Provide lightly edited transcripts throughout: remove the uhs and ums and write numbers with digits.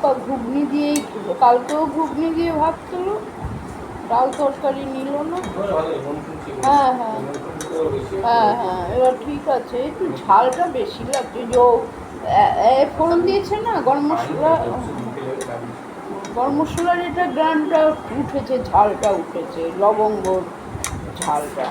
বাপ্পা ঘুগনি দিয়েই খেলো, কালকেও ঘুগনি দিয়ে ভাত খেলো, ডাল তরকারি নিল না। হ্যাঁ হ্যাঁ হ্যাঁ হ্যাঁ, এবার ঠিক আছে, একটু ঝালটা বেশি লাগছে। ফোড়ন দিয়েছে না গরম মশলা, গরম মশলার এটা গ্রানটা উঠেছে, ঝালটা উঠেছে, লবঙ্গর ঝালটা।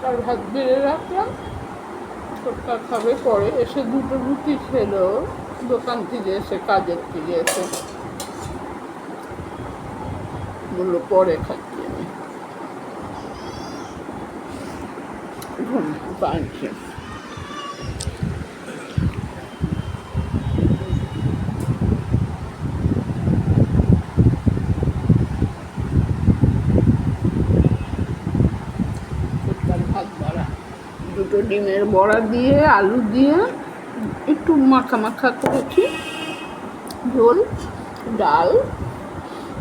আর ভাত বেড়ে রাখলাম, ছোটকা খাবে পরে, এসে দুটো রুটি খেলো দোকান থেকে এসে, কাজের থেকে এসে বললো পরে খাচ্ছি আমি, ঘুম পাচ্ছি। ভাত বড়া, দুটো ডিমের বড়া দিয়ে আলু দিয়ে একটু মাখা মাখা করেছি, ঝোল, ডাল,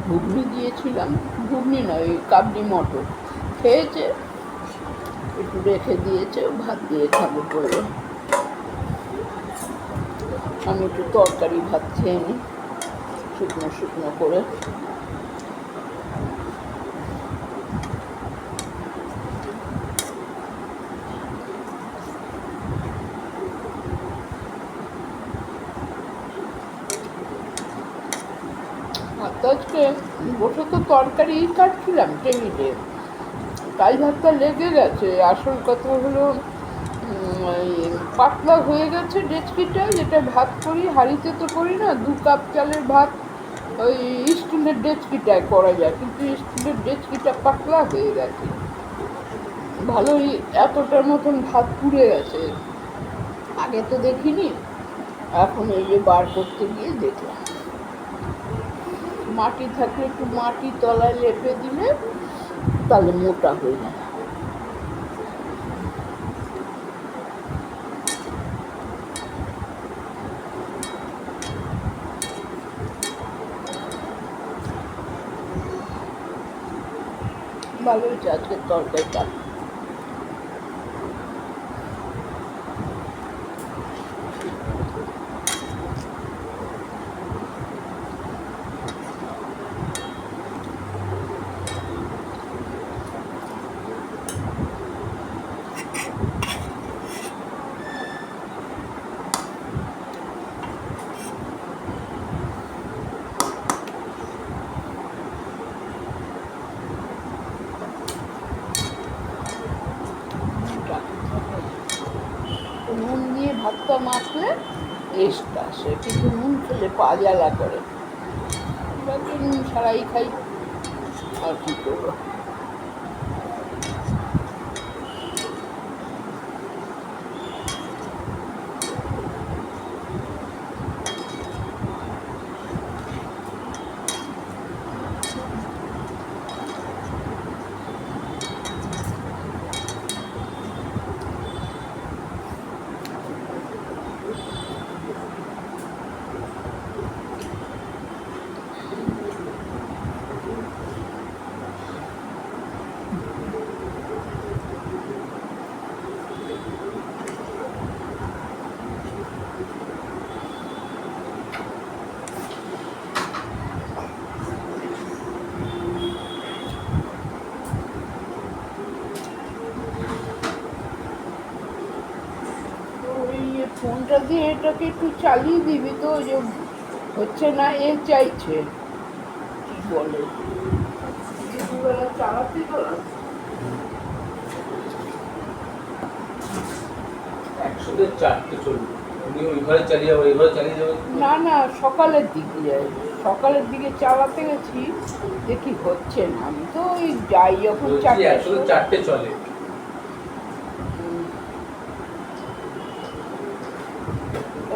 ঘুগনি দিয়েছিলাম, ঘুগনি নয় কাবলি মটর, খেয়েছে, একটু রেখে দিয়েছে, ভাত দিয়ে খাবো বলে। আমি একটু তরকারি ভাত খেয়ে নিই শুকনো শুকনো করে। আজকে বসে তো তরকারি কাটছিলাম টেবিলে, তাই ভাতটা লেগে গেছে। আসল কথা হলো পাতলা হয়ে গেছে ডেচকিটা, যেটা ভাত করি হাঁড়িতে তো করি না, 2 কাপ চালের ভাত ওই স্টিলের ডেচকিটায় করা যায়, কিন্তু স্টিলের ডেচকিটা পাতলা হয়ে গেছে, ভালোই এতটার মতন ভাত পুড়ে গেছে। আগে তো দেখিনি, এখন এই যে বার করতে গিয়ে দেখলাম। মাটি থাকলে একটু মাটি তলায় লেপে দিলে তাহলে মোটা হয়ে যায়। ভালো হয়েছে আজকের তরকারিটা। নুন দিয়ে ভাতটা মাখলে টেস্ট আসে, কিন্তু নুন খেলে পা জ্বালা করে, এবার নুন ছাড়াই খাই, আর কী করবো। ফোনটা দিয়ে এটাকে একটু চালিয়ে দিবি তো, যে হচ্ছে না, এ চাইছে কি বলে দুবেলা চালাতে গেলাম। একসাথে 4টে চলবে, উনি ওইভাবে চালিয়ে যাবে, এইভাবে চালিয়ে যাবে। না না, সকালের দিকে যাই, সকালের দিকে চালাতে গেছি, দেখি হচ্ছে না, আমি তো ওই যাই যখন 4টে চলে।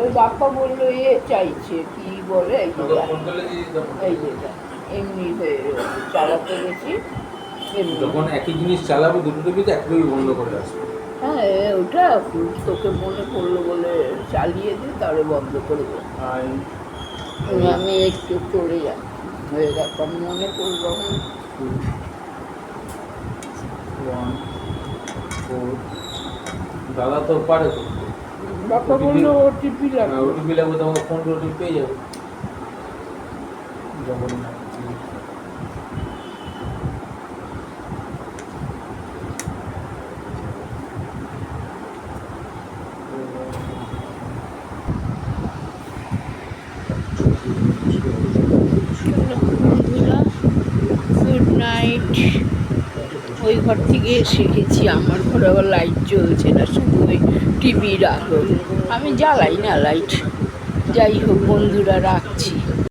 ওই বাপ্পা বললো এ চাইছে কি বলে, এই যেটা এমনি হয়ে গেছে, চালাতে গেছি এমনি। যখন একই জিনিস চালাবো দুটো টিভিতে একটাই বন্ধ করে আসবে। হ্যাঁ ওটা তোকে মনে পড়লো বলে চালিয়ে দিই, তাহলে বন্ধ করে দেবো। আর আমি একটু চলে যাই হয়ে গেছে, আমি মনে করবো। 2, 1, 4 দাদা তো পারে তো। বাবা বললো ওটিপি লাগবে। ওটিপি লাগবে, তোমাকে ফোন করে ওটিপি পেয়ে যাবে যখন বন্ধুরা গুড নাইট। ওই ঘর থেকে এসে গেছি, আমার ঘরে আবার লাইট জ্বলছে না, শুধু ওই টিভির আলো। আমি জ্বালাই না লাইট। যাই হোক বন্ধুরা, রাখছি।